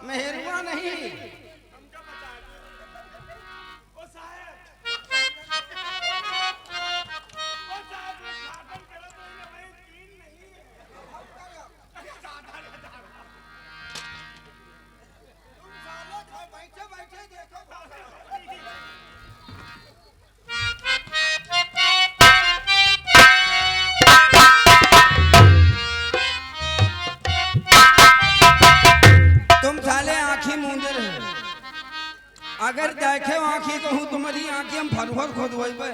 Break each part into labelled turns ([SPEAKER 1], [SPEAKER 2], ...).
[SPEAKER 1] मेहरुआ नहीं। अगर देखे आँखी कहूँ तुम्हारी आँखी हम फरफर खोद पे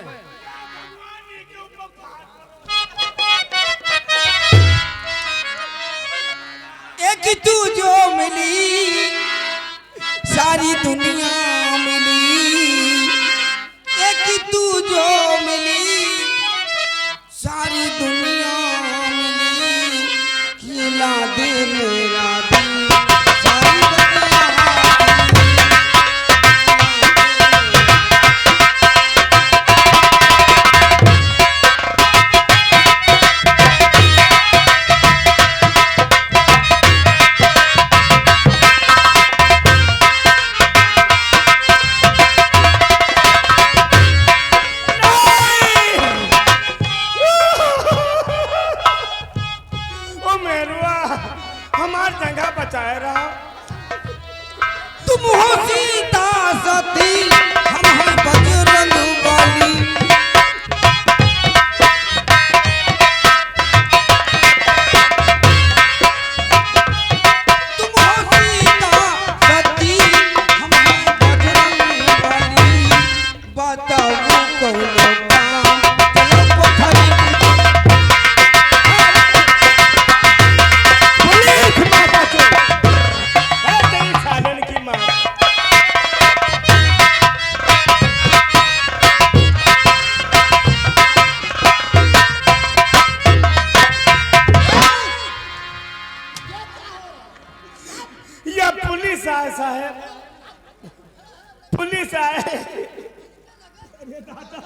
[SPEAKER 1] एक तू जो मिली सारी दुनिया मिली, एक तू जो मिली सारी दुनिया मिली, खिला दे मेरा दिल सारी दुनिया।
[SPEAKER 2] हमार जगह बचाए रहा।
[SPEAKER 1] तुम हो सीता सती, हम हैं बजरंग बली। तुम हो सीता सती, हम हैं बजरंग बली। बताओ कौन काम चलो पोखरी
[SPEAKER 2] पुलिस आए साहब, पुलिस आए। अरे दादा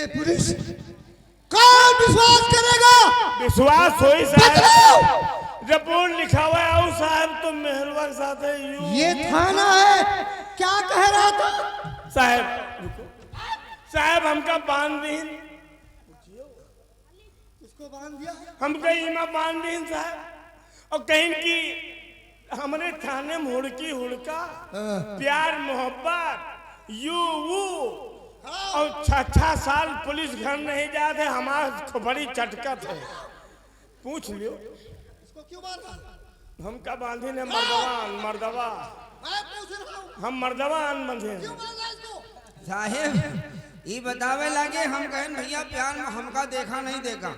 [SPEAKER 1] पुलिस कौन विश्वास करेगा?
[SPEAKER 2] विश्वास हो ही साहब, रिपोर्ट लिखा हुआ है साहब। तुम मेहरवा के साथ है।
[SPEAKER 1] ये थाना है, क्या कह रहा था
[SPEAKER 2] साहब? साहब हमका बांध दीन।
[SPEAKER 1] किसको बांध दिया?
[SPEAKER 2] हमका इमा बांध दीन साहब। और कहीं की हमने थाने में हुड़की हुड़का प्यार मोहब्बत यू वो और 6 साल पुलिस घर नहीं जाते, हमारा बड़ी चटकत है। पूछ लियो
[SPEAKER 1] इसको क्यों बांधा?
[SPEAKER 2] हमका बांधी ने मर्दवान मर्दवा,
[SPEAKER 1] मैं पूछ रहा हूं
[SPEAKER 2] हम मर्दवान बंधे
[SPEAKER 1] क्यों बांधा इसको? साहेब ये बतावे लगे, हम कहें भैया प्यार में हमका देखा नहीं देखा।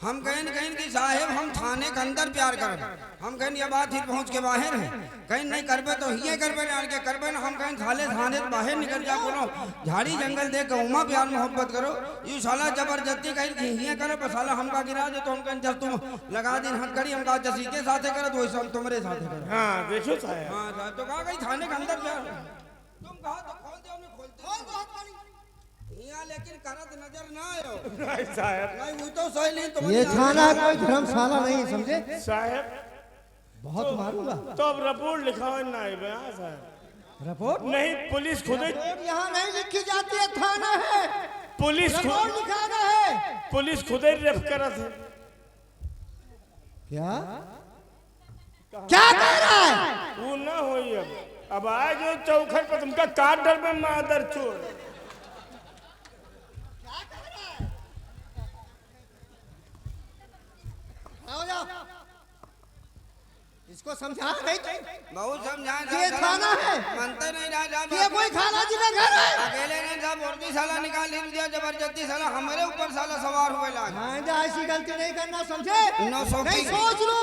[SPEAKER 1] हम कहें कि साहेब हम थाने के अंदर प्यार कर, हम कहें ये बात ही पहुंच के बाहर है। कहीं नहीं करबे तो हिये करबे ना के करबे ना। हम कहें थाने थाने बाहर निकल जा, बोलो झाड़ी जंगल देख के उमा प्यार मोहब्बत करो। ये साला जबरदस्ती कहीं कि हिये करे पर साला हमका गिरा दे तो हम कहें जब तुम लगा दिन हट करी हमका जसी के साथे करे तो वैसे हम तुम्हारे साथे करे।
[SPEAKER 2] हां देखो साहब,
[SPEAKER 1] हां साहब तो कहा कहीं थाने के अंदर प्यार तुम कहा तो खोल दे, हमने खोलते यहाँ लेकिन करत नजर ना आयो।
[SPEAKER 2] नहीं साहब,
[SPEAKER 1] नहीं वो तो सही नहीं। तुम
[SPEAKER 3] ये थाना कोई धर्मशाला नहीं, समझे
[SPEAKER 2] साहब?
[SPEAKER 3] बहुत मारूंगा।
[SPEAKER 2] तो अब रिपोर्ट लिखा हुआ ना है बयान साहब।
[SPEAKER 3] रिपोर्ट
[SPEAKER 2] नहीं, पुलिस खुद ही
[SPEAKER 3] यहाँ नहीं लिखी जाती है, थाना है।
[SPEAKER 2] पुलिस
[SPEAKER 3] रिपोर्ट लिखाना है।
[SPEAKER 2] पुलिस खुद ही रेफ करा थे।
[SPEAKER 3] क्या क्या कह रहा है?
[SPEAKER 2] वो ना होई अब आए जो चौखट पर तुमका काट डर में मादर चोर।
[SPEAKER 3] इसको समझा नहीं
[SPEAKER 1] बहुत समझा।
[SPEAKER 3] ये थाना है,
[SPEAKER 1] मानते नहीं राजा।
[SPEAKER 3] ये कोई खाना जी का घर है?
[SPEAKER 1] अकेले नहीं साहब, और भी साला निकाल दिया जबरदस्ती। साला हमारे ऊपर साला सवार हुए लाग।
[SPEAKER 3] हाँ, ऐसी गलती नहीं करना, समझे?
[SPEAKER 1] No shocking.
[SPEAKER 3] नहीं सोच लो,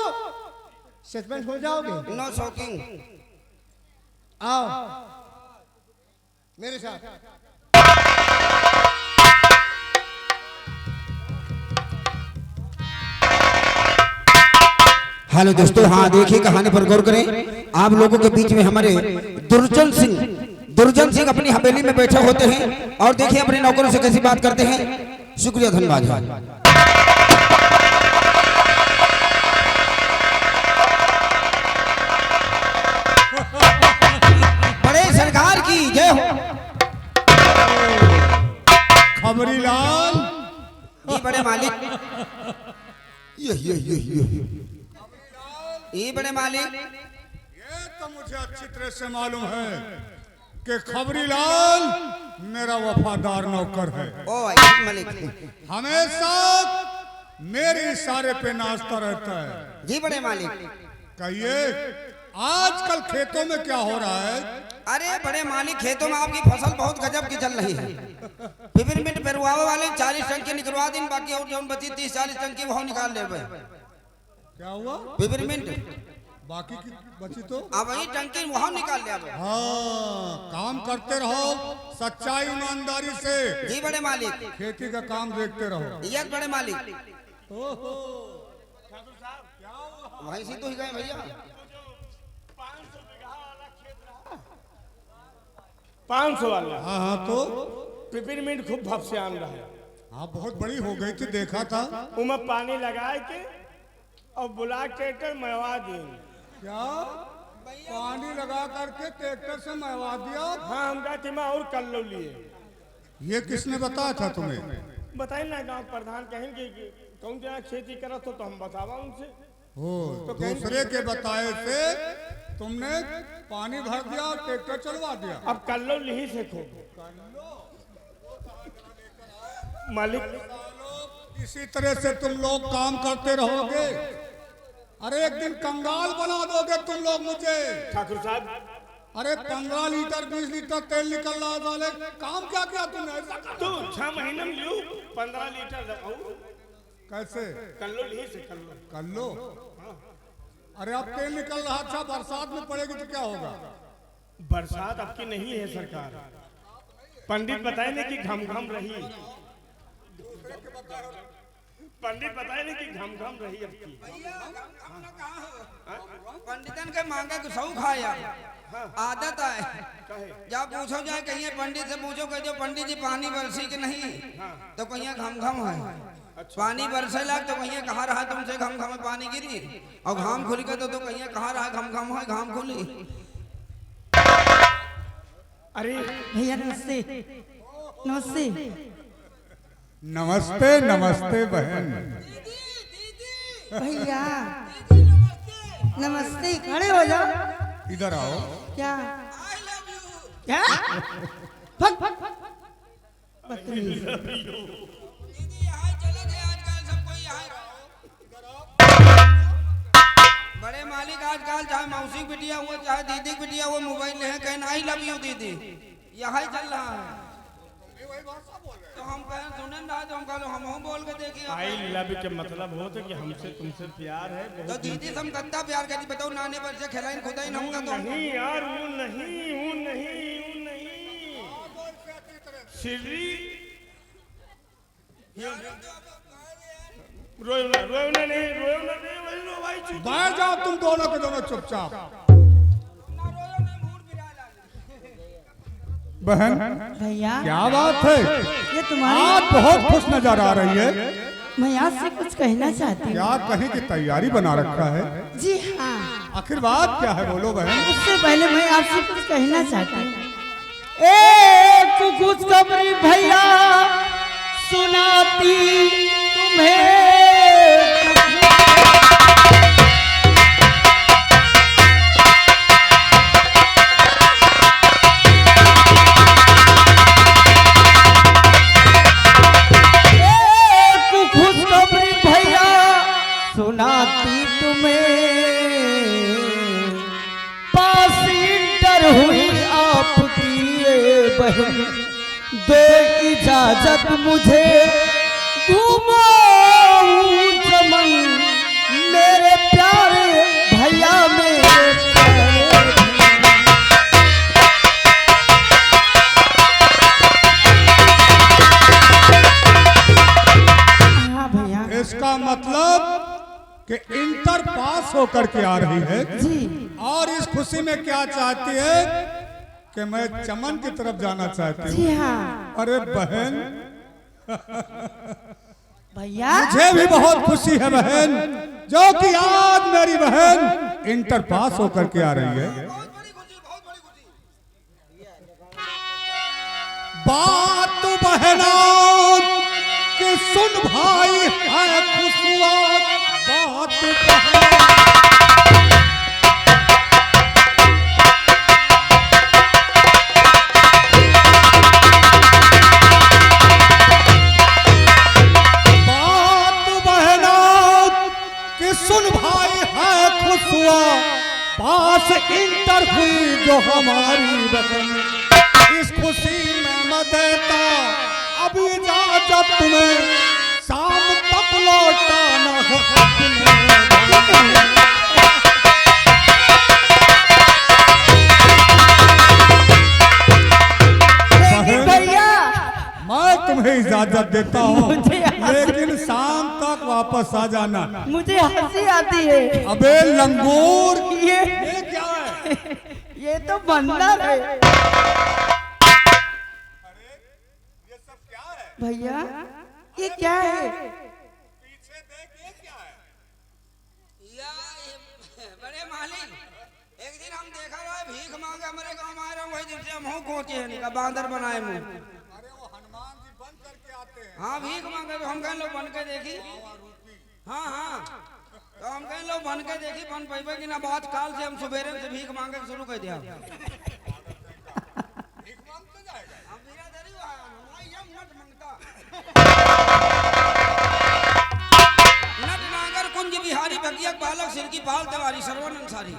[SPEAKER 3] सस्पेंस हो जाओगे।
[SPEAKER 1] No shocking.
[SPEAKER 3] आओ मेरे साथ।
[SPEAKER 1] हेलो दोस्तों, हाँ देखिए कहानी पर गौर करें। आप लोगों के बीच में हमारे दुर्जन सिंह अपनी हवेली में बैठे होते हैं और देखिए अपने नौकरों से कैसी बात करते हैं। शुक्रिया, धन्यवाद। बड़े सरकार की जय हो।
[SPEAKER 3] खबरीलाल
[SPEAKER 1] ये बड़े मालिक, ये बड़े मालिक,
[SPEAKER 3] ये तो मुझे अच्छी तरह से मालूम है कि खबरीलाल मेरा वफादार नौकर है।
[SPEAKER 1] ओ भाई मालिक,
[SPEAKER 3] हमेशा मेरे इशारे पे नाचता रहता है।
[SPEAKER 1] जी बड़े मालिक।
[SPEAKER 3] कहिए आजकल खेतों में क्या हो रहा है?
[SPEAKER 1] अरे बड़े मालिक, खेतों में आपकी फसल बहुत गजब की चल रही है। पिपरमिंट पेरुआवे वाले 40 टन की निकलवा दिन, बाकी और जो बची 30-40 टन की वो निकाल ले।
[SPEAKER 3] क्या हुआ?
[SPEAKER 1] पिपरमिंट
[SPEAKER 3] बाकी की बची तो
[SPEAKER 1] अब वही टंकी वहाँ निकाल ले।
[SPEAKER 3] हाँ, काम करते रहो सच्चाई ईमानदारी से।
[SPEAKER 1] जी बड़े मालिक।
[SPEAKER 3] खेती का काम देखते रहो।
[SPEAKER 1] यस बड़े मालिक।
[SPEAKER 3] ओहो,
[SPEAKER 1] वहीं से तो ही गए भैया।
[SPEAKER 2] 500 वाला।
[SPEAKER 3] हाँ हाँ, तो
[SPEAKER 2] पिपरमिंट खूब भप से आन रहा है।
[SPEAKER 3] हाँ बहुत बड़ी हो गई थी, देखा था।
[SPEAKER 2] उमा पानी लगाए के और बुला ट्रैक्टर मरवा दी।
[SPEAKER 3] क्या पानी लगा करके ट्रैक्टर से मरवा दिया?
[SPEAKER 2] हाँ, हम कहते मैं और कर लो लिए।
[SPEAKER 3] ये किसने बताया था तुम्हें?
[SPEAKER 2] बताइए ना, गांव प्रधान कहेंगे कि कौन जना खेती करत हो तो हम बतावा उनसे।
[SPEAKER 3] हो तो दूसरे के बताए से तुमने पानी भर दिया और ट्रैक्टर चलवा दिया।
[SPEAKER 2] अब कर लो लिही से खो मालिक।
[SPEAKER 3] इसी तरह से तुम लोग काम करते रहोगे। अरे एक दिन कंगाल बना दोगे तुम लोग मुझे।
[SPEAKER 2] ठाकुर साहब,
[SPEAKER 3] अरे 15 लीटर 20 लीटर तेल निकल रहा वाले काम क्या किया तुमने?
[SPEAKER 2] तू 6 महीने में लियो 15 लीटर
[SPEAKER 3] कैसे
[SPEAKER 2] कर लो लिही से कर लो।
[SPEAKER 3] कर लो। अरे अब तेल निकल रहा, अच्छा बरसात में पड़ेगी तो क्या होगा?
[SPEAKER 2] बरसात आपकी नहीं है सरकार। पंडित बताए ने कि घम घम रही। पंडित बताए ने कि घम घम रही आपकी।
[SPEAKER 1] पंडितन के मांगे तो सब खाया आदत है। जब पूछो जाए कहीं पंडित से पूछो कह जो पंडित जी पानी बरसी के नहीं, तो कहीं घम घम है। पानी बरसे लग तो कहीं कहाँ रहा तुमसे घम घम पानी गिरी, और घाम खुल के तो कहीं कहाँ रहा घम घम है घाम खुली।
[SPEAKER 2] अरे
[SPEAKER 4] भैया नमस्ते। नमस्ते
[SPEAKER 3] नमस्ते नमस्ते बहन।
[SPEAKER 4] भैया नमस्ते, खड़े हो जाओ।
[SPEAKER 3] इधर आओ।
[SPEAKER 4] क्या क्या फक फक बदतमीज।
[SPEAKER 1] बड़े मालिक आजकल चाहे मौसी बिटिया हुआ चाहे दीदी बिटिया हुआ मोबाइल है, कहना आई लव यू दीदी, यही चल रहा है। तो हम कहें सुने ना, तो हम कहो हम बोल के देखिए।
[SPEAKER 2] आई लव के मतलब हो तो कि हमसे तुमसे प्यार है
[SPEAKER 1] तो
[SPEAKER 2] बहुत।
[SPEAKER 1] दीदी से हम कत्ता प्यार करती बताओ, नाने पर से खिलाई खुदा ही नहुंगा तो
[SPEAKER 2] नहीं यार, वो नहीं श्री रोयो ना भाई।
[SPEAKER 3] बैठ जाओ तुम दोनों के दोनों चुपचाप। बहन
[SPEAKER 4] भैया
[SPEAKER 3] क्या बात है?
[SPEAKER 4] ये तुम्हारी,
[SPEAKER 3] आप बहुत खुश नजर आ रही है।
[SPEAKER 4] मैं आपसे कुछ कहना चाहती हूँ।
[SPEAKER 3] क्या कहीं की तैयारी बना रखा है?
[SPEAKER 4] जी हाँ,
[SPEAKER 3] आखिर बात क्या है, बोलो बहन।
[SPEAKER 4] उससे पहले मैं आपसे कुछ कहना चाहती हूँ। एक खुशखबरी भैया सुनाती तुम्हें। सुनाती तुम्हें, पास इंटर हुई आपकी बहन, दो इजाजत मुझे घुमाऊं चमन, मेरे प्यारे भैया मेरे प्यारे। हाँ भैया,
[SPEAKER 3] इसका मतलब कि इंटर पास होकर के आ रही है
[SPEAKER 4] जी
[SPEAKER 3] और इस खुशी में क्या चाहती है कि मैं चमन की तरफ जाना चाहती
[SPEAKER 4] जी
[SPEAKER 3] हूँ।
[SPEAKER 4] हाँ
[SPEAKER 3] अरे बहन,
[SPEAKER 4] भैया
[SPEAKER 3] मुझे भी बहुत खुशी है बहन, जो कि आज मेरी बहन इंटर पास होकर के आ रही है।
[SPEAKER 1] बहुत बड़ी खुशी, बहुत बड़ी खुशी।
[SPEAKER 3] बात बहना कि सुन भाई है खुशुआ, बात बहना सुन भाई है खुशुआ, पास इंटर हुई जो हमारी बहन। इस खुशी में मैं देता अब इजाजत तुम्हें, शाम तक लौटाना है अपने।
[SPEAKER 4] भैया
[SPEAKER 3] मैं तुम्हें इजाजत देता हूँ,
[SPEAKER 4] मुझे
[SPEAKER 3] लेकिन शाम तक वापस आ जाना।
[SPEAKER 4] मुझे हंसी आती है।
[SPEAKER 3] अबे लंगूर,
[SPEAKER 4] ये
[SPEAKER 3] क्या है?
[SPEAKER 4] ये तो बंदर है
[SPEAKER 3] ये सब क्या है?
[SPEAKER 4] भैया। ये क्या है?
[SPEAKER 3] पीछे देख, ये क्या है?
[SPEAKER 1] बड़े मालिक, एक दिन हम देखा रहा भीख मांगे हमारे गांव में आ रहा, वही दिन से हम हो कोचे है निका बांदर बनाए मुंह।
[SPEAKER 3] अरे वो हनुमान जी बन करके आते हैं।
[SPEAKER 1] हाँ भीख मांगे तो हम कहें लो बन के देखी। हाँ हाँ, तो हम कहें लो बन के देखी, बन पैबे कि ना। बात काल से हम सुबेरे से भीख मांगे शुरू कर दिया।
[SPEAKER 3] भीख मांगते जाएगा।
[SPEAKER 1] हम बिरादरी हुआ, हमारी हम नट मांगता। नट नागर कुंज बिहारी बगिया बालक सिर की पाल तवारी सरवन अंसारी।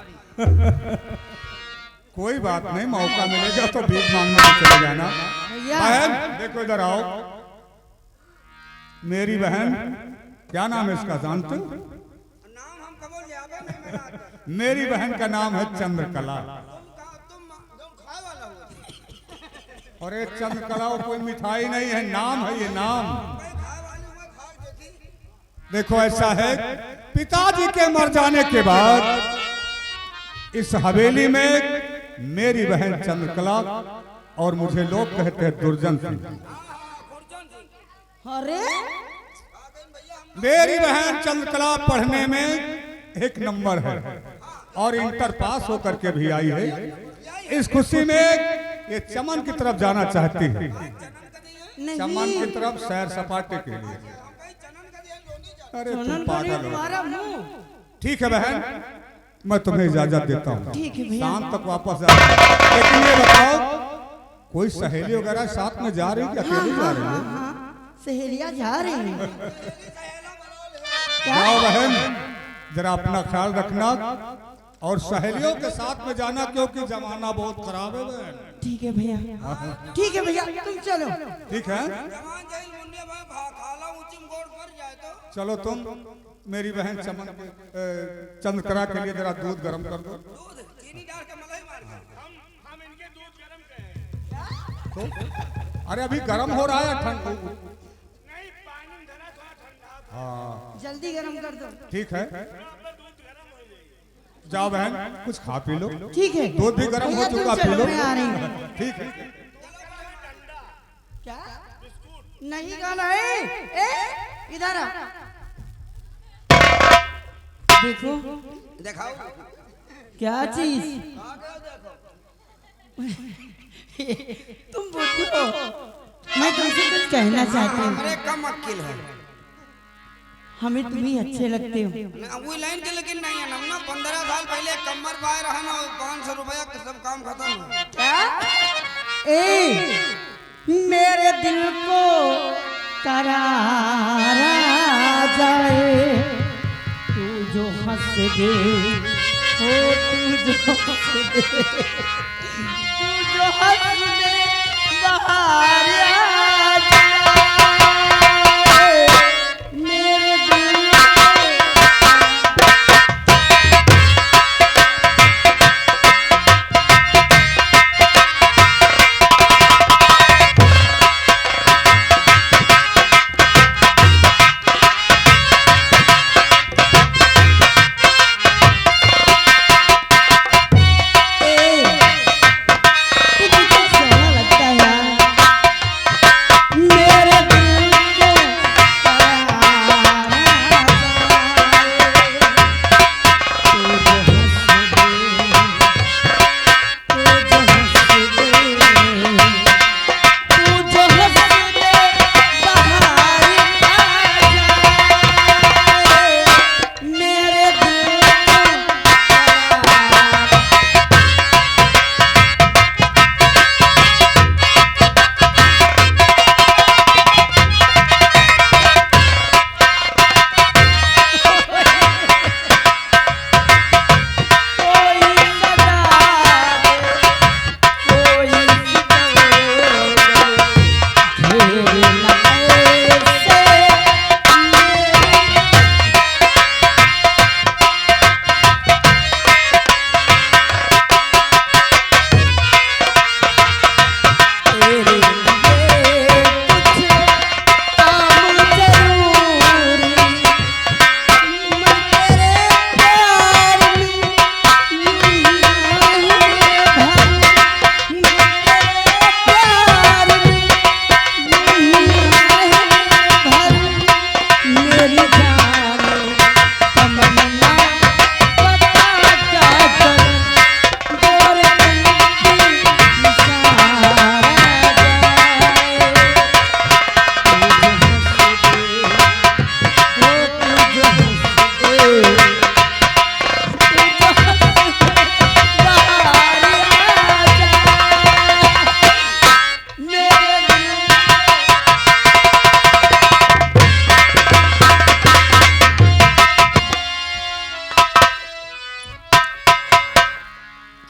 [SPEAKER 3] कोई बात नहीं, मौका मिलेगा तो भीख मांगने में चले जाना।
[SPEAKER 4] भैया
[SPEAKER 3] बहन देखो इधर आओ। मेरी बहन, क्या नाम है इसका जानते हो?
[SPEAKER 1] नाम हम कबो ले आवे नहीं मेरा आता।
[SPEAKER 3] मेरी बहन का नाम है चंद्रकला।
[SPEAKER 1] तुम खाए वाला हो।
[SPEAKER 3] और ये चंद्रकला वो कोई मिठाई नहीं है, नाम है ये नाम।
[SPEAKER 1] मैं खाए वाली हूँ, मैं खा देखी।
[SPEAKER 3] देखो ऐसा है, पिताजी के मर जाने के बाद इस हवेली में मेरी बहन चंद्रकला और मुझे लोग कहते हैं दुर्जन सिंह।
[SPEAKER 4] अरे
[SPEAKER 3] मेरी बहन चंद्रकला पढ़ने में एक नंबर है और इंटर पास होकर के भी आई है। इस खुशी में ये चमन की तरफ जाना चाहती है, चमन
[SPEAKER 4] नहीं
[SPEAKER 3] की तरफ सैर सपाटे के लिए। अरे तुम
[SPEAKER 4] सोनन
[SPEAKER 3] पागल हो।
[SPEAKER 4] तुम्हारा मुंह।
[SPEAKER 3] ठीक है बहन, मैं तुम्हें इजाजत देता हूँ,
[SPEAKER 4] ठीक है भैया।
[SPEAKER 3] शाम तक वापस आ जाना। लेकिन ये बताओ, कोई सहेली वगैरह साथ में जा रही है कि अकेली जा रही है?
[SPEAKER 4] हाँ, सहेलियां जा रही हैं।
[SPEAKER 3] जाओ बहन, जरा अपना ख्याल रखना और सहेलियों के साथ में जाना, क्योंकि जमाना बहुत खराब है बहन।
[SPEAKER 4] ठीक है भैया, ठीक है भैया, तुम चलो।
[SPEAKER 3] ठीक है,
[SPEAKER 1] जवान जैल मुन्ने भाई खाला ऊंची गोड़ पर जाए तो।
[SPEAKER 3] चलो तुम मेरी बहन चंद्रकला के लिए जरा दूध गर्म कर दो।
[SPEAKER 1] दूध चीनी डाल के मलाई मार के।
[SPEAKER 2] हम इनके दूध गरम करें।
[SPEAKER 3] तो अरे अभी गर्म हो रहा है, ठंड।
[SPEAKER 2] नहीं, पानी धरा थोड़ा ठंडा था।
[SPEAKER 3] हाँ
[SPEAKER 4] जल्दी गरम कर दो।
[SPEAKER 3] ठीक है,
[SPEAKER 2] अब दूध गरम हो जाएगी।
[SPEAKER 3] जाओ बहन कुछ खा पी लो।
[SPEAKER 4] ठीक है,
[SPEAKER 3] दूध भी गर्म हो
[SPEAKER 4] भैया, तुम
[SPEAKER 3] चुका, पी
[SPEAKER 4] चलो,
[SPEAKER 3] लो।
[SPEAKER 4] मैं आ रही हूँ।
[SPEAKER 3] ठीक है,
[SPEAKER 4] क्या नहीं गाना है? ए, इधर आ। देखो
[SPEAKER 1] दिखाओ।
[SPEAKER 4] क्या चीज। तुम बुद्धू हो। मैं तुमसे कुछ कहना चाहती हूँ।
[SPEAKER 1] अरे कम अक्ल है
[SPEAKER 4] हमें तुम ही अच्छे लगते हो।
[SPEAKER 1] ना, वो लाइन के लेकिन नहीं है ना। 15 साल पहले कमर बाय रहा ना, 500 रुपया का सब काम खत्म हो।
[SPEAKER 4] क्या? ए, मेरे दिल को करारा जाए, तू जो हंस दे, ओ तू जो हंस दे, तू जो हंस दे, बाहर आ जाए, मेरे दिल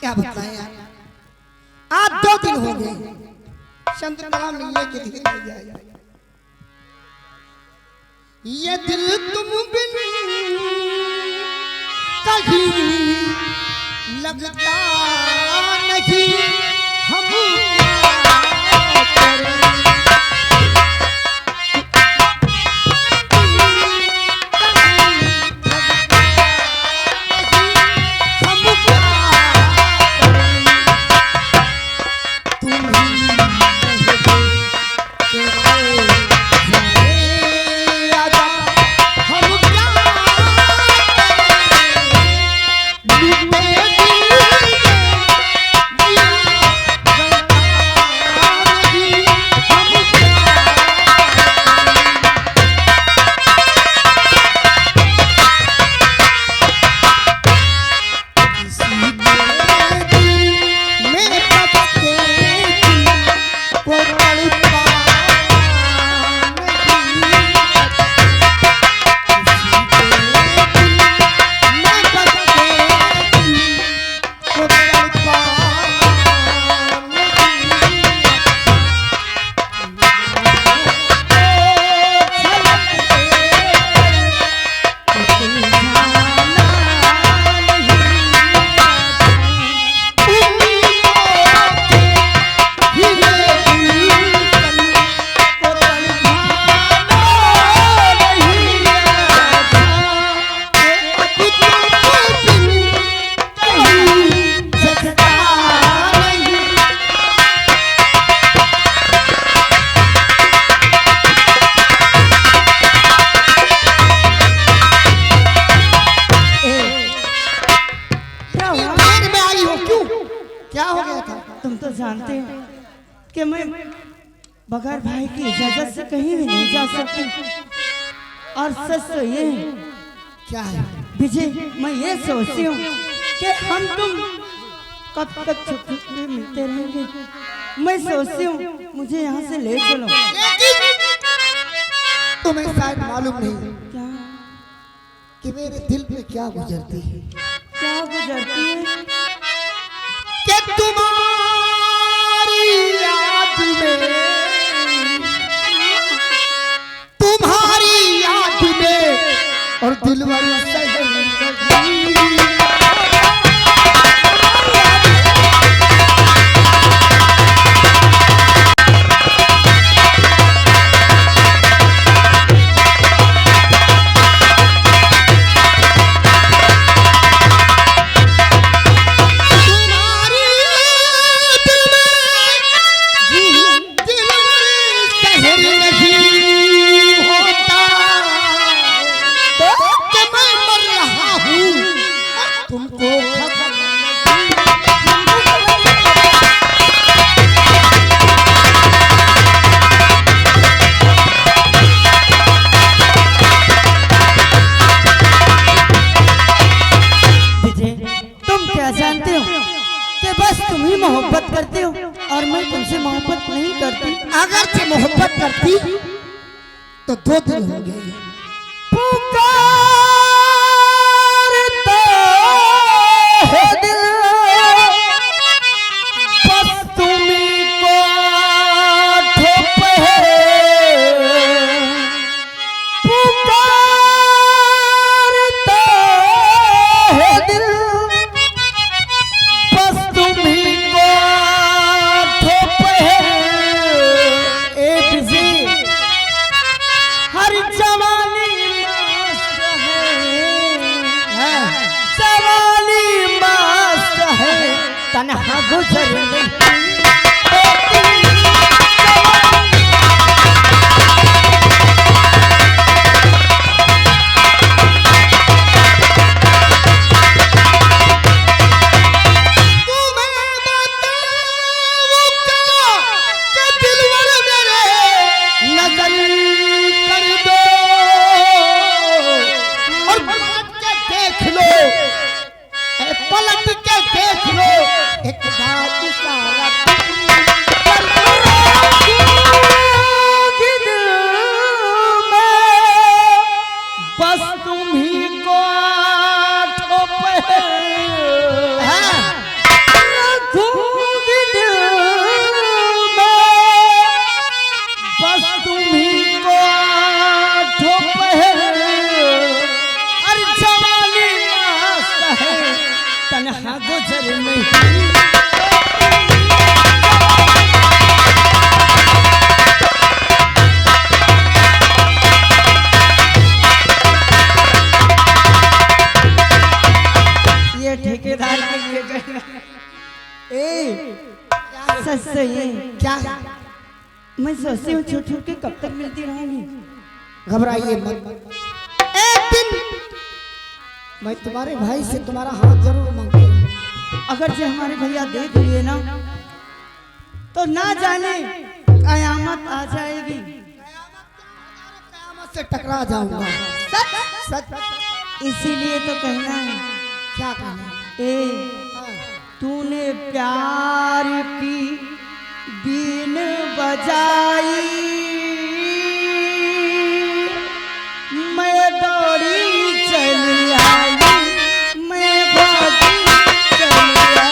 [SPEAKER 5] क्या बताएं यार, आज 2 दिन हो गए चंद्रमा मिलने के लिए नहीं आया। ये दिल तुम बिन कहीं लगता नहीं, हम क्या करें।
[SPEAKER 4] तुम तो जानते हो कि मैं बगैर भाई की इजाजत से कहीं भी नहीं जा सकती। और सच तो ये है
[SPEAKER 5] क्या है
[SPEAKER 4] विजय, मैं ये सोचती हूँ कि हम तुम कब तक छुट्टी में मिलते रहेंगे। मैं सोचती हूँ मुझे यहाँ से ले चलो।
[SPEAKER 5] तुम्हें शायद मालूम नहीं
[SPEAKER 4] क्या
[SPEAKER 5] कि मेरे दिल पे क्या गुजरती है,
[SPEAKER 4] क्या गुजरती है
[SPEAKER 5] कि तुम्हारी याद में, तुम्हारी याद में और दिलवारी
[SPEAKER 4] मोहब्बत करते हो और मैं तुमसे मोहब्बत नहीं करती।
[SPEAKER 5] अगर से मोहब्बत करती तो 2 दिन हो गए।
[SPEAKER 4] पुकारता है दिल बस तुम्हीं को ठोप है, पुकारता है दिल बस तुम्हीं को ठोप है। एक जी हर जवानी मस्त है, जवानी मस्त है, तन्हा गुजर
[SPEAKER 5] पलट के देख लो एक बात सारा
[SPEAKER 4] बस तुम्हीं को ठोप है। तनहा गुजर नहीं। ये ठेकेदार के लिए गया। ए सच से ये
[SPEAKER 5] क्या
[SPEAKER 4] मैं सोचती हूँ छूट छूट के कब तक मिलती रहूंगी।
[SPEAKER 5] घबराइए मत, एक दिन मैं तुम्हारे भाई से तुम्हारा हाथ जरूर मांगूंगा।
[SPEAKER 4] अगर से हमारे भैया देख लिए ना तो ना जाने कयामत आ जाएगी।
[SPEAKER 5] कयामत से टकरा जाऊंगा। सच सच
[SPEAKER 4] इसीलिए तो कहना है।
[SPEAKER 5] क्या कहना?
[SPEAKER 4] ए तूने प्यार की बीन बजाई, मैं दौड़ी चली आई, मैं भागी चली आई।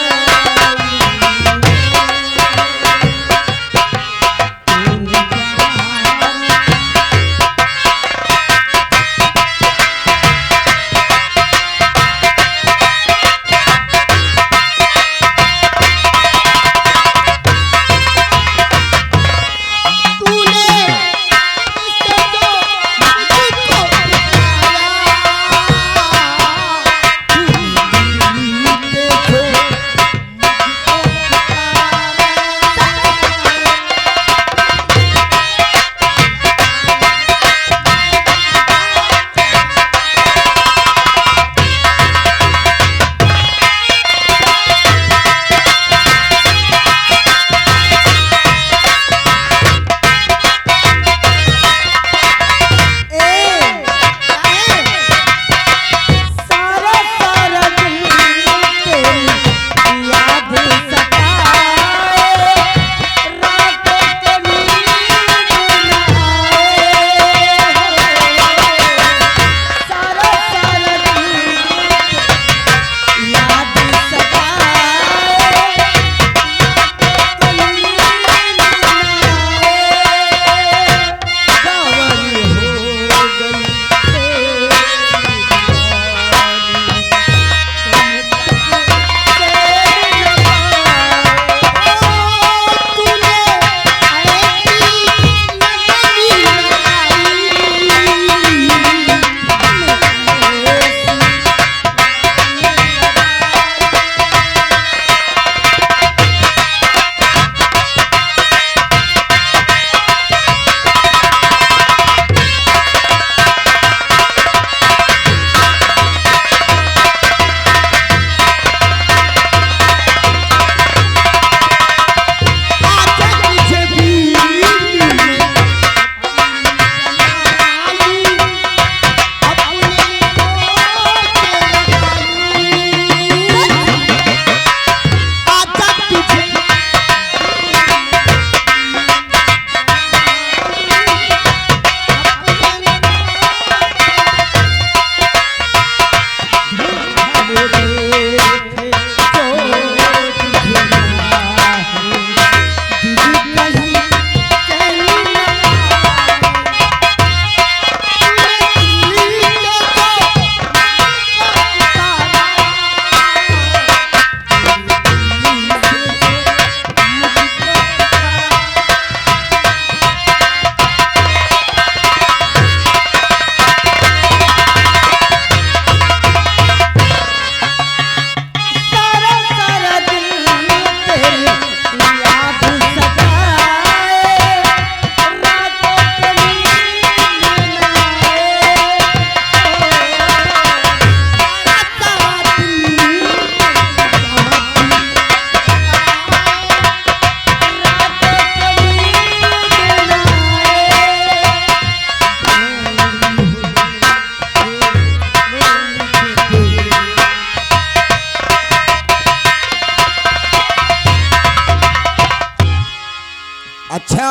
[SPEAKER 1] अच्छा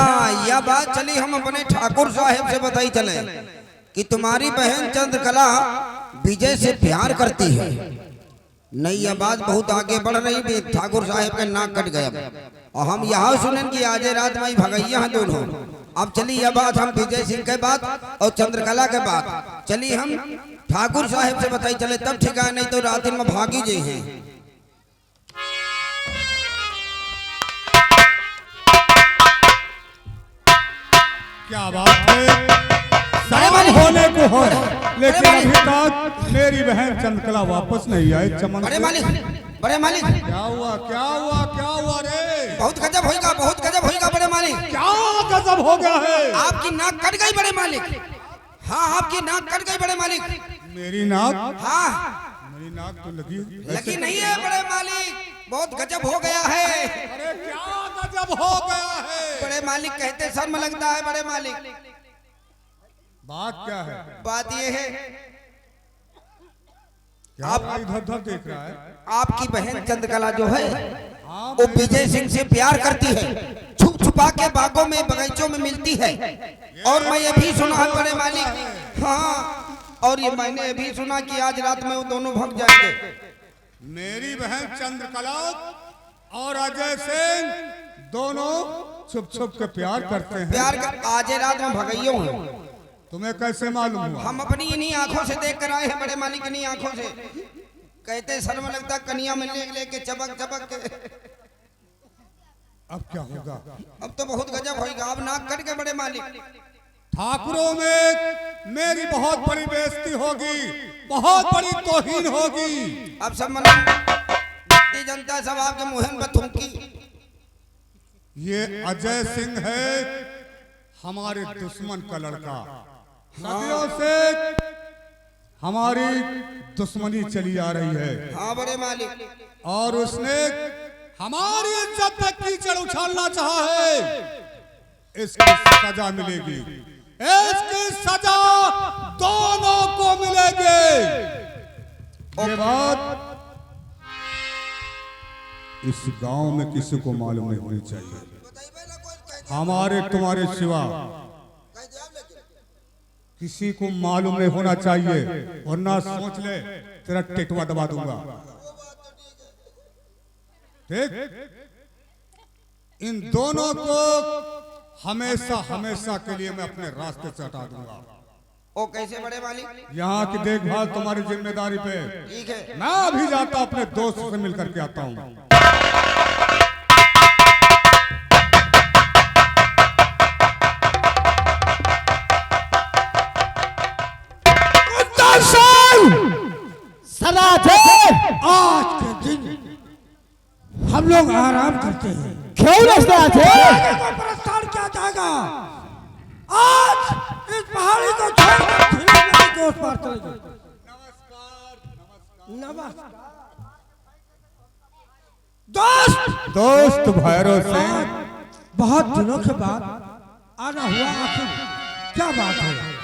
[SPEAKER 1] यह बात चली हम अपने ठाकुर साहब से बताई चले कि तुम्हारी बहन चंद्रकला विजय से प्यार करती है। नहीं यह बात बहुत आगे बढ़ रही भी ठाकुर साहब का नाक कट गया और हम यहाँ सुनन कि आज रात में भगैया हैं दोनों। अब चली यह बात हम विजय सिंह के बात और चंद्रकला के बात चली हम ठाकुर साहब से बताई चले तब ठीक है, नहीं तो रात में भागी जी हैं।
[SPEAKER 3] क्या बात है, शाम होने को हो, लेकिन अभी तक मेरी बहन चंद्रकला वापस नहीं आई। चमन
[SPEAKER 1] बड़े मालिक, बड़े मालिक,
[SPEAKER 3] क्या हुआ, क्या हुआ, क्या हुआ रे?
[SPEAKER 1] बहुत गजब होएगा, बहुत गजब होएगा बड़े मालिक।
[SPEAKER 3] क्या गजब हो गया है?
[SPEAKER 1] आपकी नाक कट गई बड़े मालिक। हाँ, आपकी नाक कट गई बड़े मालिक।
[SPEAKER 3] मेरी नाक?
[SPEAKER 1] हाँ,
[SPEAKER 3] मेरी नाक तो लगी
[SPEAKER 1] लगी नहीं है बड़े मालिक, बहुत गजब हो गया है।
[SPEAKER 3] अरे क्या गजब हो गया है?
[SPEAKER 1] बड़े मालिक कहते शर्म लगता है बड़े मालिक।
[SPEAKER 3] बात क्या है?
[SPEAKER 1] बात ये है,
[SPEAKER 3] आप इधर उधर देख रहा है?
[SPEAKER 1] आपकी बहन चंद्रकला जो है वो विजय सिंह से प्यार करती है, छुप छुपा के बागों में बगीचों में मिलती है। और मैं ये भी सुना है बड़े मालिक, हाँ, और ये मैंने भी सुना कि आज रात में वो दोनों भाग जाएंगे।
[SPEAKER 3] मेरी बहन चंद्रकला और अजय सिंह दोनों छुप छुप के प्यार करते हैं।
[SPEAKER 1] प्यार कर, आज रात में भगइयो हैं।
[SPEAKER 3] तुम्हें कैसे मालूम हुआ?
[SPEAKER 1] हम अपनी इन्हीं आंखों से देख कर आए हैं बड़े मालिक, इन्हीं आंखों से। कहते शर्म लगता कनिया मिलने लेके चबक चबक के।
[SPEAKER 3] अब क्या होगा?
[SPEAKER 1] अब तो बहुत गजब होगा, अब नाक कट के बड़े मालिक।
[SPEAKER 3] ठाकुरों में मेरी बहुत बड़ी बेइज्जती होगी, बहुत बड़ी तौहीन होगी।
[SPEAKER 1] अब सब मना जनता सब आपके मुहिम पर थूकी।
[SPEAKER 3] ये अजय सिंह है हमारे दुश्मन का लड़का। सदियों से हमारी दुश्मनी चली आ रही है।
[SPEAKER 1] हाँ बड़े मालिक,
[SPEAKER 3] और उसने हमारी इज्जत पे कीचड़ उछालना चाहा है। इसकी सजा मिलेगी, इसकी सजा दोनों को मिलेगी। ये बात इस गांव में किसी को मालूम नहीं होनी चाहिए, हमारे तुम्हारे सिवा किसी को मालूम नहीं होना चाहिए, वरना सोच ले तेरा टेटवा दबा दूंगा। ठीक? इन दोनों को हमेशा हमेशा के लिए मैं अपने रास्ते से हटा दूंगा।
[SPEAKER 1] ओ कैसे बड़े मालिक?
[SPEAKER 3] यहाँ की देखभाल तुम्हारी जिम्मेदारी पे।
[SPEAKER 1] ठीक है,
[SPEAKER 3] मैं अभी जाता अपने दोस्त से मिलकर के आता हूँ।
[SPEAKER 5] सदा आज के दिन हम लोग आराम करते हैं, क्यों रखते थे?
[SPEAKER 6] पुरस्कार क्या जाएगा? आज इस पहाड़ी को छोड़कर धीरे धीरे दोस्त पार चले जाओ। नमस्कार
[SPEAKER 3] दोस्त भैरव सिंह,
[SPEAKER 6] बहुत दिनों के बाद आना हुआ, आखिर क्या बात है?